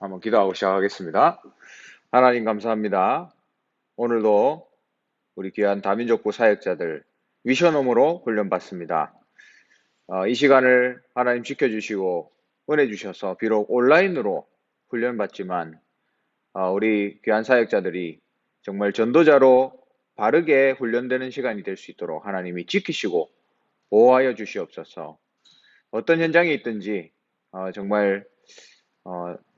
한번 기도하고 시작하겠습니다. 하나님 감사합니다. 오늘도 우리 귀한 다민족부 사역자들 위셔nom으로 훈련받습니다. 이 시간을 하나님 지켜주시고 은혜 주셔서 비록 온라인으로 훈련받지만 우리 귀한 사역자들이 정말 전도자로 바르게 훈련되는 시간이 될 수 있도록 하나님이 지키시고 보호하여 주시옵소서. 어떤 현장에 있든지 정말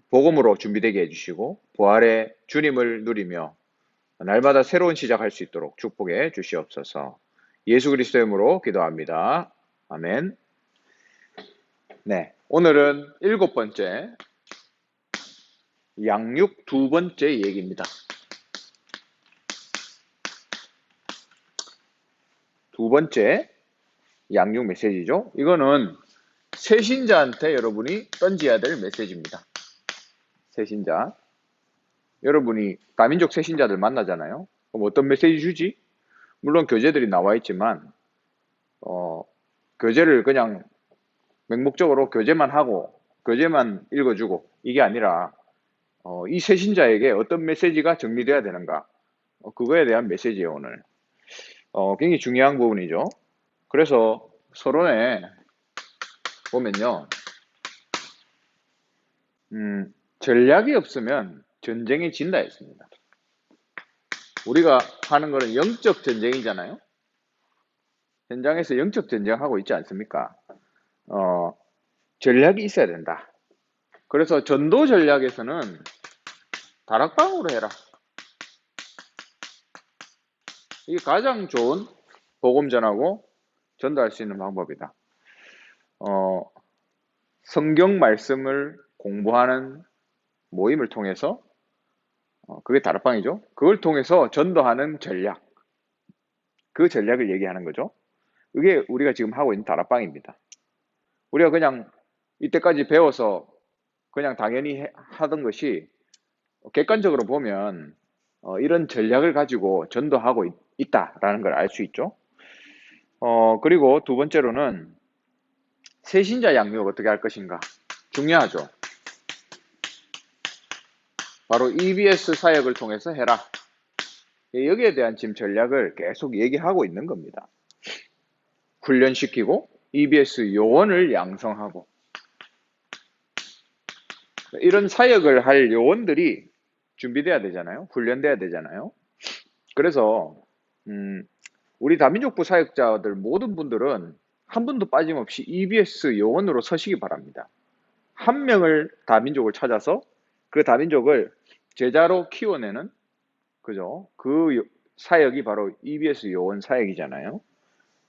복음으로 준비되게 해주시고 부활의 주님을 누리며 날마다 새로운 시작할 수 있도록 축복해 주시옵소서. 예수 그리스도의 이름으로 기도합니다. 아멘. 네, 오늘은 7번째 양육 2번째 얘기입니다. 2번째 양육 메시지죠. 이거는 새신자한테 여러분이 던져야 될 메시지입니다. 새신자. 여러분이 다민족 새신자들 만나잖아요. 그럼 어떤 메시지 주지? 물론 교재들이 나와 있지만 교재를 그냥 맹목적으로 교재만 하고 교재만 읽어주고 이게 아니라 이 새신자에게 어떤 메시지가 정리돼야 되는가, 그거에 대한 메시지예요. 오늘 굉장히 중요한 부분이죠. 그래서 서론에 보면요, 전략이 없으면 전쟁에 진다 했습니다. 우리가 하는 거는 영적 전쟁이잖아요. 현장에서 영적 전쟁하고 있지 않습니까? 전략이 있어야 된다. 그래서 전도 전략에서는 다락방으로 해라. 이게 가장 좋은 복음 전하고 전도할 수 있는 방법이다. 성경 말씀을 공부하는 모임을 통해서 그게 다락방이죠. 그걸 통해서 전도하는 전략, 그 전략을 얘기하는 거죠. 그게 우리가 지금 하고 있는 다락방입니다. 우리가 그냥 이때까지 배워서 그냥 당연히 하던 것이 객관적으로 보면 이런 전략을 가지고 전도하고 있다라는 걸 알 수 있죠. 그리고 두 번째로는 새신자 양육 어떻게 할 것인가, 중요하죠. 바로 EBS 사역을 통해서 해라. 여기에 대한 지금 전략을 계속 얘기하고 있는 겁니다. 훈련시키고 EBS 요원을 양성하고, 이런 사역을 할 요원들이 준비돼야 되잖아요. 훈련돼야 되잖아요. 그래서 우리 다민족부 사역자들 모든 분들은 한 분도 빠짐없이 EBS 요원으로 서시기 바랍니다. 한 명을 다민족을 찾아서 그 다민족을 제자로 키워내는, 그죠? 그 사역이 바로 EBS 요원 사역이잖아요.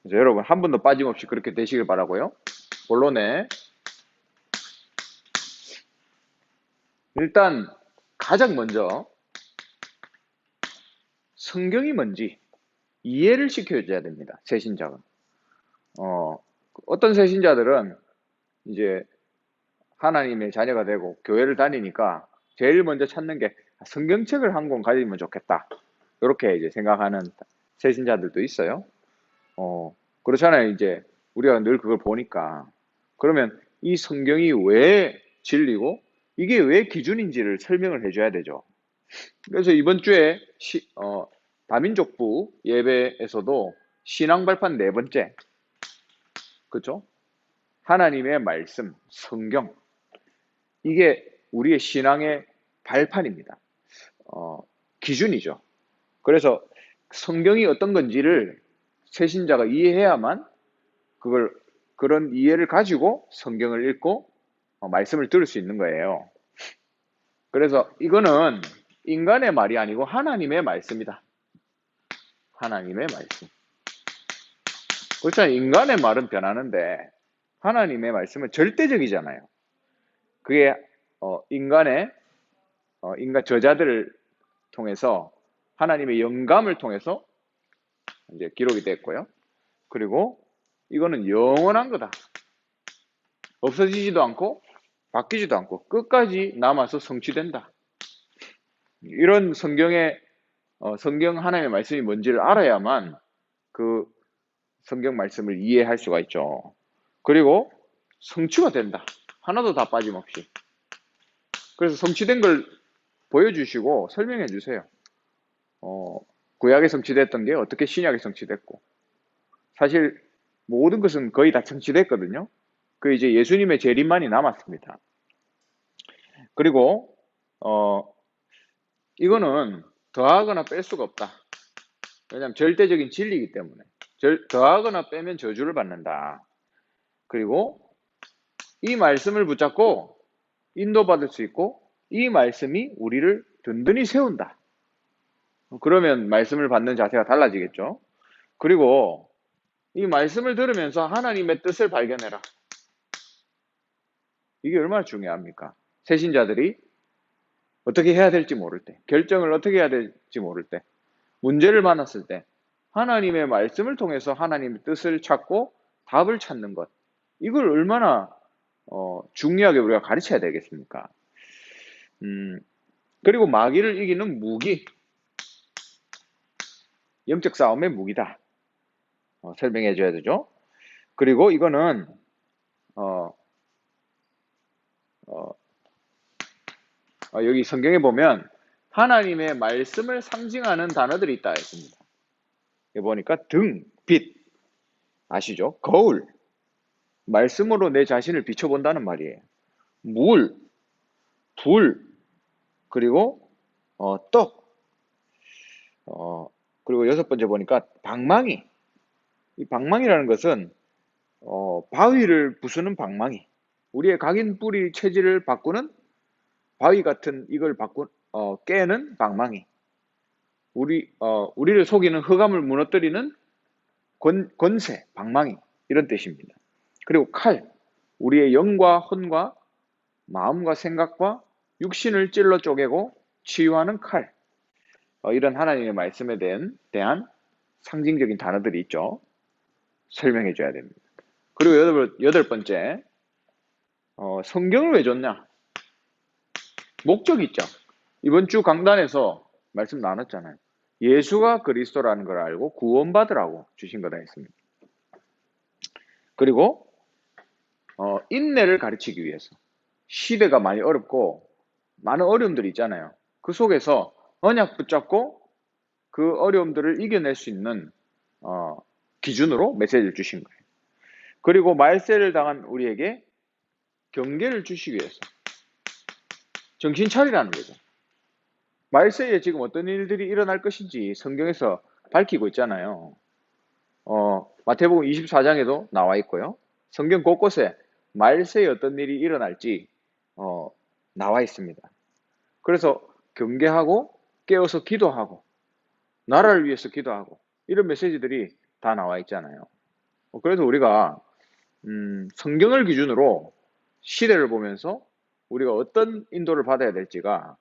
그래서 여러분 한 분도 빠짐없이 그렇게 되시길 바라고요. 본론에 일단 가장 먼저 성경이 뭔지 이해를 시켜줘야 됩니다. 새신자가. 어떤 새신자들은 이제 하나님의 자녀가 되고 교회를 다니니까 제일 먼저 찾는 게 성경책을 한 권 가지면 좋겠다, 이렇게 이제 생각하는 새신자들도 있어요. 그렇잖아요. 이제 우리가 늘 그걸 보니까. 그러면 이 성경이 왜 진리고 이게 왜 기준인지를 설명을 해줘야 되죠. 그래서 이번 주에 다민족부 예배에서도 신앙 발판 4번째, 그렇죠? 하나님의 말씀, 성경, 이게 우리의 신앙의 발판입니다. 기준이죠. 그래서 성경이 어떤 건지를 새신자가 이해해야만 그런 이해를 가지고 성경을 읽고 말씀을 들을 수 있는 거예요. 그래서 이거는 인간의 말이 아니고 하나님의 말씀이다. 하나님의 말씀. 그렇죠. 인간의 말은 변하는데 하나님의 말씀은 절대적이잖아요. 그게 인간 저자들을 통해서 하나님의 영감을 통해서 이제 기록이 됐고요. 그리고 이거는 영원한 거다. 없어지지도 않고 바뀌지도 않고 끝까지 남아서 성취된다. 이런 성경 하나님의 말씀이 뭔지를 알아야만 그 성경 말씀을 이해할 수가 있죠. 그리고 성취가 된다. 하나도 다 빠짐없이. 그래서 성취된 걸 보여주시고 설명해 주세요. 구약에 성취됐던 게 어떻게 신약에 성취됐고, 사실 모든 것은 거의 다 성취됐거든요. 그 이제 예수님의 재림만이 남았습니다. 그리고 이거는 더하거나 뺄 수가 없다. 왜냐하면 절대적인 진리이기 때문에. 더하거나 빼면 저주를 받는다. 그리고 이 말씀을 붙잡고 인도받을 수 있고, 이 말씀이 우리를 든든히 세운다. 그러면 말씀을 받는 자세가 달라지겠죠. 그리고 이 말씀을 들으면서 하나님의 뜻을 발견해라. 이게 얼마나 중요합니까? 새신자들이 어떻게 해야 될지 모를 때, 결정을 어떻게 해야 될지 모를 때, 문제를 만났을 때 하나님의 말씀을 통해서 하나님의 뜻을 찾고 답을 찾는 것, 이걸 얼마나 중요하게 우리가 가르쳐야 되겠습니까? 그리고 마귀를 이기는 무기, 영적 싸움의 무기다. 설명해 줘야 되죠. 그리고 이거는 어, 어, 여기 성경에 보면 하나님의 말씀을 상징하는 단어들이 있다 했습니다. 여기 보니까 등, 빛, 아시죠? 거울, 말씀으로 내 자신을 비춰본다는 말이에요. 물, 불, 그리고 떡, 그리고 여섯 번째 보니까 방망이. 이 방망이라는 것은 바위를 부수는 방망이, 우리의 각인 뿌리 체질을 바꾸는 바위 같은 이걸 깨는 방망이, 우리를 속이는 흑암을 무너뜨리는 권세, 방망이, 이런 뜻입니다. 그리고 칼, 우리의 영과 혼과 마음과 생각과 육신을 찔러 쪼개고 치유하는 칼. 이런 하나님의 말씀에 대한 상징적인 단어들이 있죠. 설명해 줘야 됩니다. 그리고 여덟 번째, 성경을 왜 줬냐? 목적이 있죠. 이번 주 강단에서 말씀 나눴잖아요. 예수가 그리스도라는 걸 알고 구원받으라고 주신 거다 했습니다. 그리고 인내를 가르치기 위해서. 시대가 많이 어렵고 많은 어려움들이 있잖아요. 그 속에서 언약 붙잡고 그 어려움들을 이겨낼 수 있는 기준으로 메시지를 주신 거예요. 그리고 말세를 당한 우리에게 경계를 주시기 위해서 정신 차리라는 거죠. 말세에 지금 어떤 일들이 일어날 것인지 성경에서 밝히고 있잖아요. 마태복음 24장에도 나와 있고요. 성경 곳곳에 말세에 어떤 일이 일어날지 나와 있습니다. 그래서 경계하고 깨어서 기도하고 나라를 위해서 기도하고 이런 메시지들이 다 나와 있잖아요. 그래서 우리가 성경을 기준으로 시대를 보면서 우리가 어떤 인도를 받아야 될지가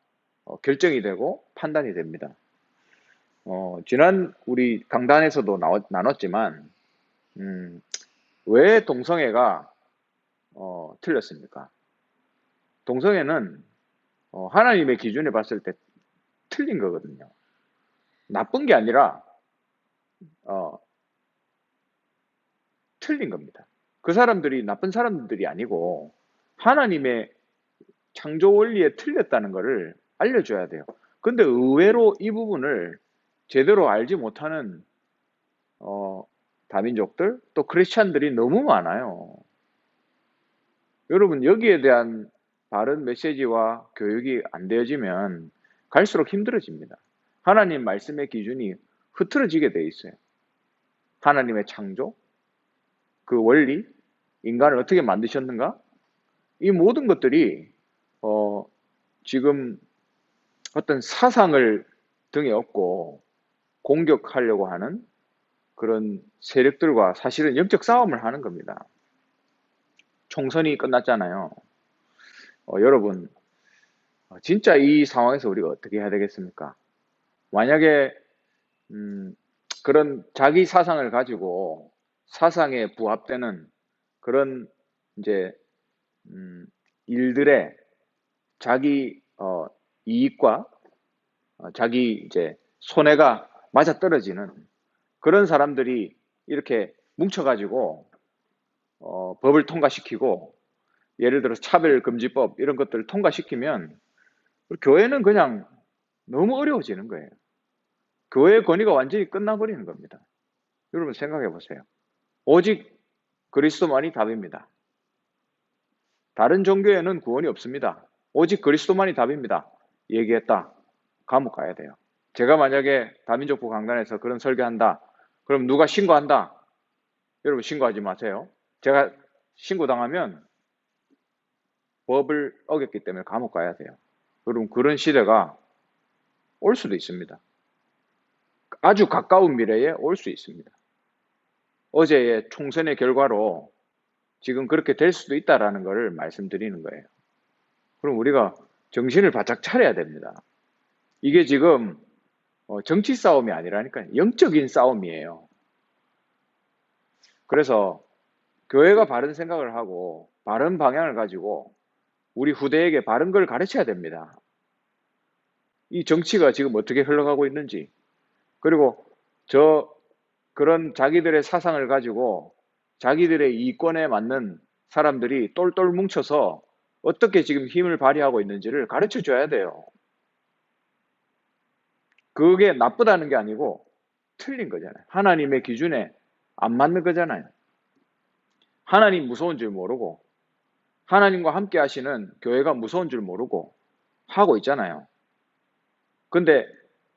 결정이 되고 판단이 됩니다. 지난 우리 강단에서도 나눴지만 왜 동성애가 틀렸습니까? 동성애는 하나님의 기준에 봤을 때 틀린 거거든요. 나쁜 게 아니라 틀린 겁니다. 그 사람들이 나쁜 사람들이 아니고 하나님의 창조 원리에 틀렸다는 것을 알려줘야 돼요. 근데 의외로 이 부분을 제대로 알지 못하는 다민족들 또 크리스찬들이 너무 많아요. 여러분, 여기에 대한 바른 메시지와 교육이 안 되어지면 갈수록 힘들어집니다. 하나님 말씀의 기준이 흐트러지게 돼 있어요. 하나님의 창조, 그 원리, 인간을 어떻게 만드셨는가? 이 모든 것들이 지금 어떤 사상을 등에 업고 공격하려고 하는 그런 세력들과 사실은 영적 싸움을 하는 겁니다. 총선이 끝났잖아요. 여러분, 진짜 이 상황에서 우리가 어떻게 해야 되겠습니까? 만약에 그런 자기 사상을 가지고 사상에 부합되는 그런 이제 일들에 자기 이익과 자기 이제 손해가 맞아떨어지는 그런 사람들이 이렇게 뭉쳐가지고 법을 통과시키고 예를 들어서 차별금지법 이런 것들을 통과시키면 교회는 그냥 너무 어려워지는 거예요. 교회의 권위가 완전히 끝나버리는 겁니다. 여러분 생각해 보세요. 오직 그리스도만이 답입니다. 다른 종교에는 구원이 없습니다. 오직 그리스도만이 답입니다. 얘기했다. 감옥 가야 돼요. 제가 만약에 다민족부 강단에서 그런 설교한다. 그럼 누가 신고한다? 여러분 신고하지 마세요. 제가 신고당하면 법을 어겼기 때문에 감옥 가야 돼요. 여러분 그런 시대가 올 수도 있습니다. 아주 가까운 미래에 올 수 있습니다. 어제의 총선의 결과로 지금 그렇게 될 수도 있다라는 것을 말씀드리는 거예요. 그럼 우리가 정신을 바짝 차려야 됩니다. 이게 지금 정치 싸움이 아니라니까요. 영적인 싸움이에요. 그래서 교회가 바른 생각을 하고 바른 방향을 가지고 우리 후대에게 바른 걸 가르쳐야 됩니다. 이 정치가 지금 어떻게 흘러가고 있는지, 그리고 그런 자기들의 사상을 가지고 자기들의 이권에 맞는 사람들이 똘똘 뭉쳐서 어떻게 지금 힘을 발휘하고 있는지를 가르쳐 줘야 돼요. 그게 나쁘다는 게 아니고 틀린 거잖아요. 하나님의 기준에 안 맞는 거잖아요. 하나님 무서운 줄 모르고 하나님과 함께 하시는 교회가 무서운 줄 모르고 하고 있잖아요. 근데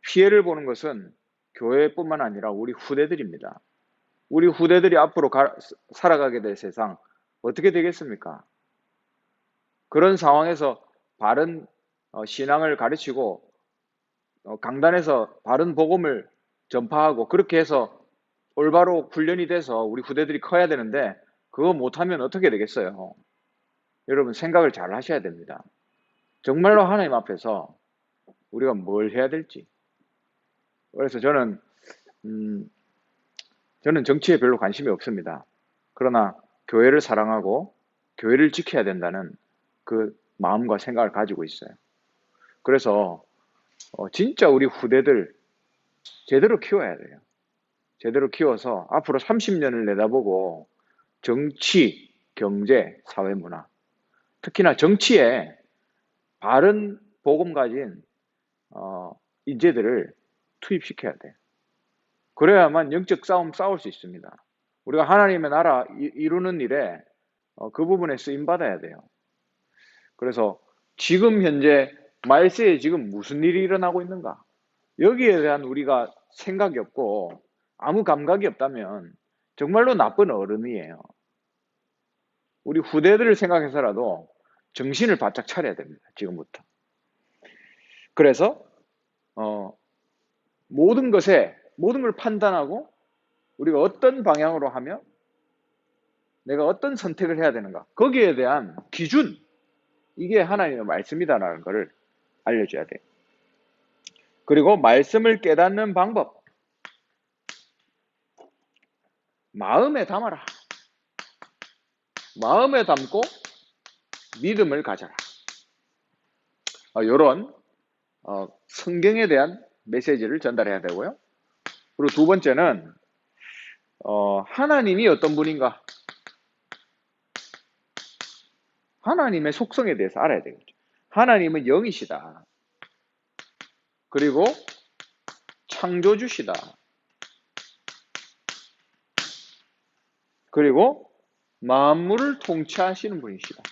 피해를 보는 것은 교회뿐만 아니라 우리 후대들입니다. 우리 후대들이 앞으로 살아가게 될 세상 어떻게 되겠습니까? 그런 상황에서 바른 신앙을 가르치고 강단에서 바른 복음을 전파하고 그렇게 해서 올바로 훈련이 돼서 우리 후대들이 커야 되는데 그거 못하면 어떻게 되겠어요? 여러분 생각을 잘 하셔야 됩니다. 정말로 하나님 앞에서 우리가 뭘 해야 될지. 그래서 저는 정치에 별로 관심이 없습니다. 그러나 교회를 사랑하고 교회를 지켜야 된다는 그 마음과 생각을 가지고 있어요. 그래서 진짜 우리 후대들 제대로 키워야 돼요. 제대로 키워서 앞으로 30년을 내다보고 정치, 경제, 사회문화, 특히나 정치에 바른 복음 가진 인재들을 투입시켜야 돼요. 그래야만 영적 싸움 싸울 수 있습니다. 우리가 하나님의 나라 이루는 일에 그 부분에 쓰임 받아야 돼요. 그래서 지금 현재 말세에 지금 무슨 일이 일어나고 있는가? 여기에 대한 우리가 생각이 없고 아무 감각이 없다면 정말로 나쁜 어른이에요. 우리 후대들을 생각해서라도 정신을 바짝 차려야 됩니다. 지금부터. 그래서 모든 걸 판단하고 우리가 어떤 방향으로 하면 내가 어떤 선택을 해야 되는가, 거기에 대한 기준, 이게 하나님의 말씀이다라는 것을 알려줘야 돼요. 그리고 말씀을 깨닫는 방법, 마음에 담아라. 마음에 담고 믿음을 가져라. 이런 성경에 대한 메시지를 전달해야 되고요. 그리고 두 번째는 하나님이 어떤 분인가, 하나님의 속성에 대해서 알아야 되겠죠. 하나님은 영이시다. 그리고 창조주시다. 그리고 만물을 통치하시는 분이시다.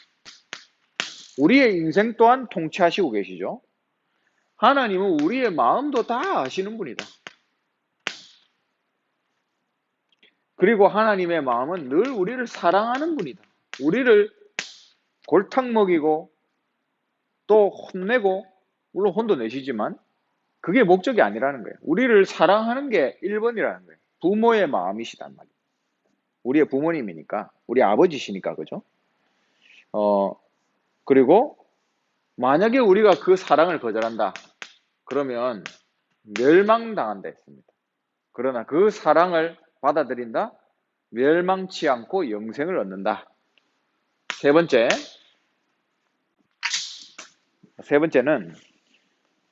우리의 인생 또한 통치하시고 계시죠. 하나님은 우리의 마음도 다 아시는 분이다. 그리고 하나님의 마음은 늘 우리를 사랑하는 분이다. 우리를 골탕 먹이고 또 혼내고, 물론 혼도 내시지만 그게 목적이 아니라는 거예요. 우리를 사랑하는 게 1번이라는 거예요. 부모의 마음이시단 말이에요. 우리의 부모님이니까, 우리 아버지시니까, 그죠? 그리고 만약에 우리가 그 사랑을 거절한다, 그러면 멸망당한다 했습니다. 그러나 그 사랑을 받아들인다, 멸망치 않고 영생을 얻는다. 세 번째는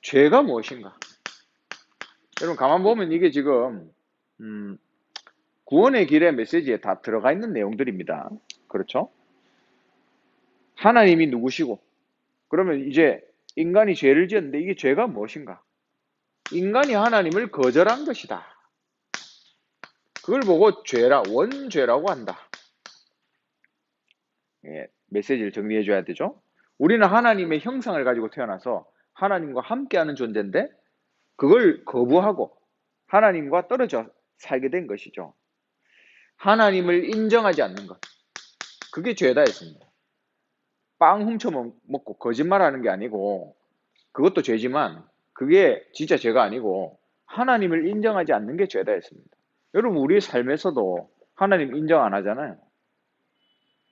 죄가 무엇인가? 여러분 가만 보면 이게 지금 구원의 길의 메시지에 다 들어가 있는 내용들입니다. 그렇죠? 하나님이 누구시고, 그러면 이제 인간이 죄를 지었는데 이게 죄가 무엇인가? 인간이 하나님을 거절한 것이다. 그걸 보고 죄라, 원죄라고 한다. 예, 메시지를 정리해 줘야 되죠. 우리는 하나님의 형상을 가지고 태어나서 하나님과 함께하는 존재인데 그걸 거부하고 하나님과 떨어져 살게 된 것이죠. 하나님을 인정하지 않는 것. 그게 죄다 했습니다. 빵 훔쳐 먹고 거짓말하는 게 아니고 그것도 죄지만 그게 진짜 죄가 아니고 하나님을 인정하지 않는 게 죄다 했습니다. 여러분 우리 삶에서도 하나님 인정 안 하잖아요.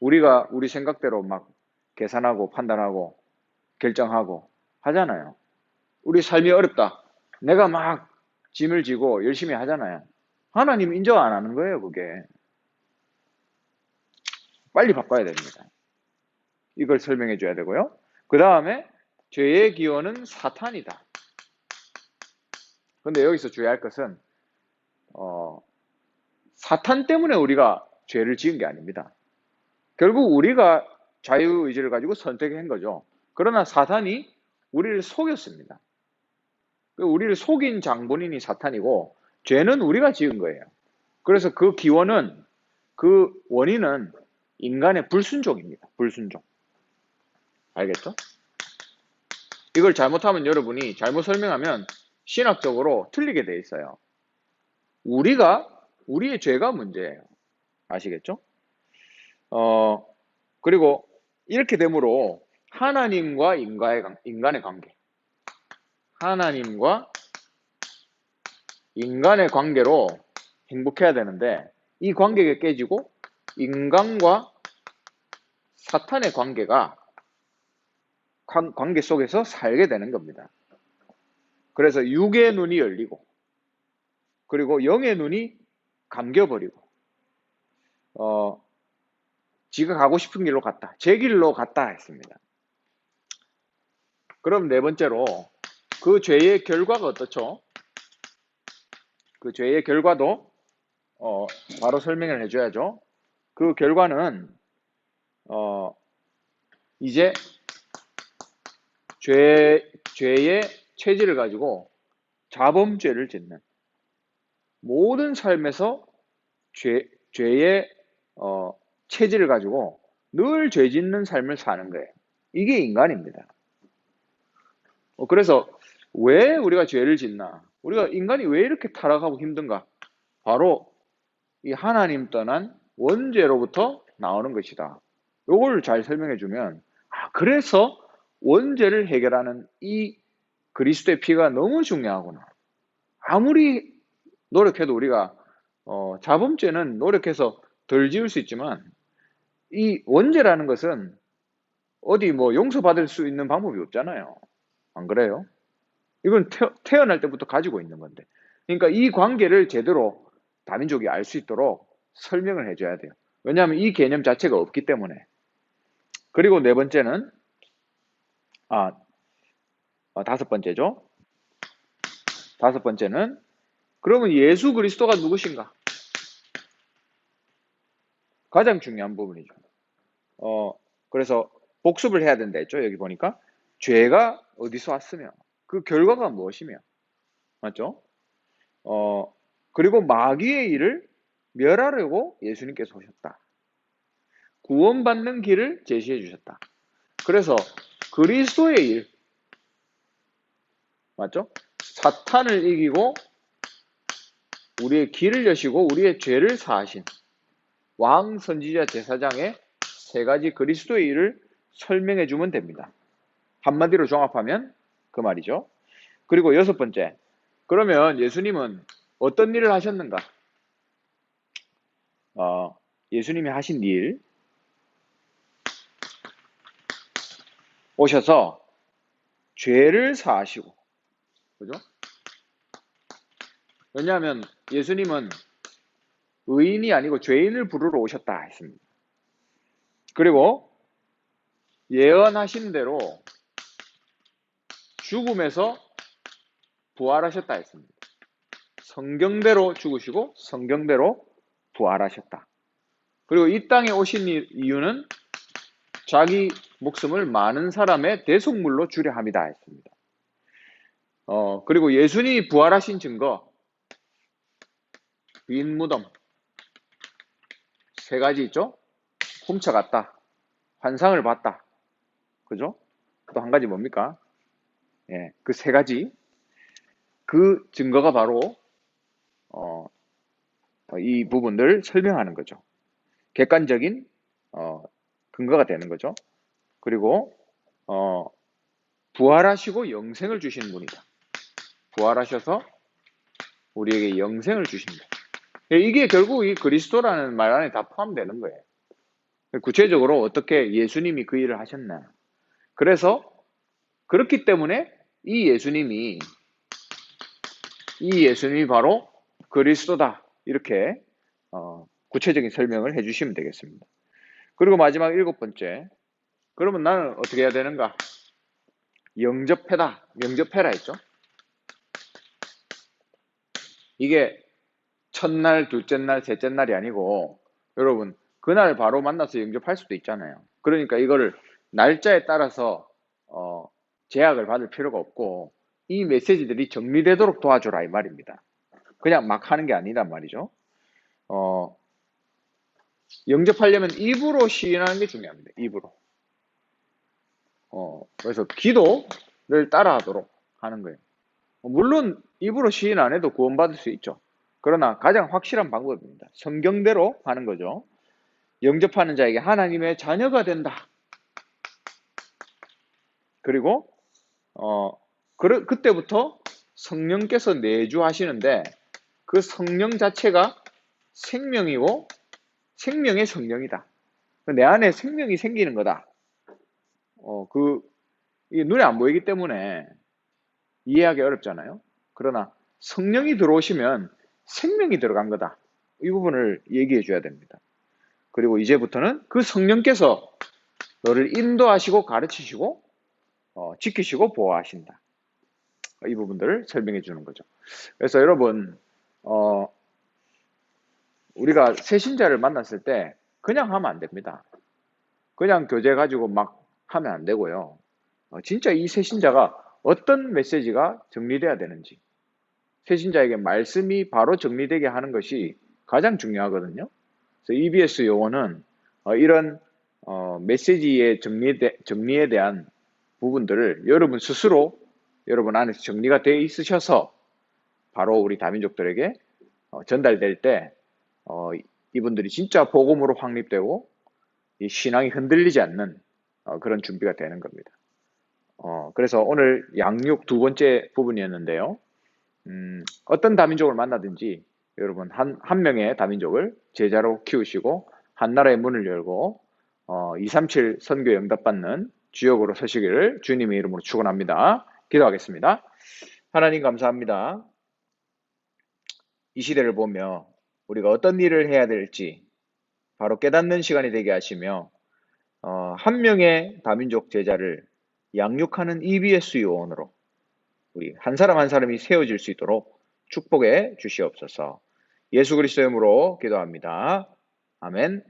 우리가 우리 생각대로 막 계산하고 판단하고 결정하고 하잖아요. 우리 삶이 어렵다. 내가 막 짐을 지고 열심히 하잖아요. 하나님 인정 안 하는 거예요, 그게. 빨리 바꿔야 됩니다. 이걸 설명해 줘야 되고요. 그 다음에 죄의 기원은 사탄이다. 근데 여기서 주의할 것은 사탄 때문에 우리가 죄를 지은 게 아닙니다. 결국 우리가 자유의지를 가지고 선택한 거죠. 그러나 사탄이 우리를 속였습니다. 우리를 속인 장본인이 사탄이고 죄는 우리가 지은 거예요. 그래서 그 기원은 그 원인은 인간의 불순종입니다. 불순종. 알겠죠? 이걸 잘못하면 여러분이 잘못 설명하면 신학적으로 틀리게 돼 있어요. 우리의 죄가 문제예요. 아시겠죠? 그리고 이렇게 되므로 하나님과 인간의 관계, 하나님과 인간의 관계로 행복해야 되는데 이 관계가 깨지고 인간과 사탄의 관계가 관계 속에서 살게 되는 겁니다. 그래서 육의 눈이 열리고 그리고 영의 눈이 감겨버리고 지가 가고 싶은 길로 갔다. 제 길로 갔다 했습니다. 그럼 네 번째로 그 죄의 결과가 어떻죠? 그 죄의 결과도 바로 설명을 해줘야죠. 그 결과는 이제 죄의 체질을 가지고 자범죄를 짓는 모든 삶에서 죄의 체질을 가지고 늘 죄 짓는 삶을 사는 거예요. 이게 인간입니다. 그래서 왜 우리가 죄를 짓나? 우리가 인간이 왜 이렇게 타락하고 힘든가? 바로 이 하나님 떠난 원죄로부터 나오는 것이다. 요걸 잘 설명해 주면 그래서 원죄를 해결하는 이 그리스도의 피가 너무 중요하구나. 아무리 노력해도 우리가 자범죄는 노력해서 덜 지을 수 있지만 이 원죄라는 것은 어디 뭐 용서받을 수 있는 방법이 없잖아요. 안 그래요? 이건 태어날 때부터 가지고 있는 건데. 그러니까 이 관계를 제대로 다민족이 알 수 있도록 설명을 해줘야 돼요. 왜냐하면 이 개념 자체가 없기 때문에. 그리고 네 번째는 다섯 번째죠. 다섯 번째는 그러면 예수 그리스도가 누구신가? 가장 중요한 부분이죠. 그래서 복습을 해야 된다 했죠. 여기 보니까 죄가 어디서 왔으며 그 결과가 무엇이며 맞죠? 그리고 마귀의 일을 멸하려고 예수님께서 오셨다. 구원받는 길을 제시해 주셨다. 그래서 그리스도의 일 맞죠? 사탄을 이기고 우리의 길을 여시고 우리의 죄를 사하신 왕, 선지자, 제사장의 세 가지 그리스도의 일을 설명해 주면 됩니다. 한마디로 종합하면 그 말이죠. 그리고 여섯 번째, 그러면 예수님은 어떤 일을 하셨는가? 예수님이 하신 일, 오셔서 죄를 사하시고, 그죠? 왜냐하면 예수님은 의인이 아니고 죄인을 부르러 오셨다 했습니다. 그리고 예언하신 대로 죽음에서 부활하셨다 했습니다. 성경대로 죽으시고 성경대로 부활하셨다. 그리고 이 땅에 오신 이유는 자기 목숨을 많은 사람의 대속물로 주려 함이다 했습니다. 그리고 예수님이 부활하신 증거, 빈 무덤, 세 가지 있죠? 훔쳐갔다, 환상을 봤다, 그죠? 또 한 가지 뭡니까? 예, 그 세 가지, 그 증거가 바로, 어, 이 부분들 설명하는 거죠. 객관적인, 근거가 되는 거죠. 그리고, 어, 부활하시고 영생을 주시는 분이다. 부활하셔서 우리에게 영생을 주신다. 이게 결국 이 그리스도라는 말 안에 다 포함되는 거예요. 구체적으로 어떻게 예수님이 그 일을 하셨나. 그래서 그렇기 때문에 이 예수님이 바로 그리스도다. 이렇게 구체적인 설명을 해주시면 되겠습니다. 그리고 마지막 7번째. 그러면 나는 어떻게 해야 되는가? 영접해라 했죠. 이게 첫날, 둘째 날, 셋째 날이 아니고 여러분 그날 바로 만나서 영접할 수도 있잖아요. 그러니까 이거를 날짜에 따라서 제약을 받을 필요가 없고 이 메시지들이 정리되도록 도와줘라 이 말입니다. 그냥 막 하는 게 아니란 말이죠. 영접하려면 입으로 시인하는 게 중요합니다. 입으로. 그래서 기도를 따라하도록 하는 거예요. 물론 입으로 시인 안 해도 구원받을 수 있죠. 그러나 가장 확실한 방법입니다. 성경대로 하는 거죠. 영접하는 자에게 하나님의 자녀가 된다. 그리고 그때부터 성령께서 내주하시는데 그 성령 자체가 생명이고 생명의 성령이다. 내 안에 생명이 생기는 거다. 이게 눈에 안 보이기 때문에 이해하기 어렵잖아요. 그러나 성령이 들어오시면 생명이 들어간 거다. 이 부분을 얘기해 줘야 됩니다. 그리고 이제부터는 그 성령께서 너를 인도하시고 가르치시고 지키시고 보호하신다. 이 부분들을 설명해 주는 거죠. 그래서 여러분 우리가 새신자를 만났을 때 그냥 하면 안 됩니다. 그냥 교재 가지고 막 하면 안 되고요. 진짜 이 새신자가 어떤 메시지가 정리돼야 되는지 새신자에게 말씀이 바로 정리되게 하는 것이 가장 중요하거든요. 그래서 EBS 요원은 이런 메시지의 정리에 대한 부분들을 여러분 스스로 여러분 안에서 정리가 되어 있으셔서 바로 우리 다민족들에게 전달될 때 이분들이 진짜 복음으로 확립되고 이 신앙이 흔들리지 않는 그런 준비가 되는 겁니다. 그래서 오늘 양육 두 번째 부분이었는데요. 어떤 다민족을 만나든지 여러분 한 명의 다민족을 제자로 키우시고 한 나라의 문을 열고 237 선교 응답받는 주역으로 서시기를 주님의 이름으로 축원합니다. 기도하겠습니다. 하나님 감사합니다. 이 시대를 보며 우리가 어떤 일을 해야 될지 바로 깨닫는 시간이 되게 하시며 한 명의 다민족 제자를 양육하는 EBS 요원으로 우리 한 사람 한 사람이 세워질 수 있도록 축복해 주시옵소서. 예수 그리스도의 이름으로 기도합니다. 아멘.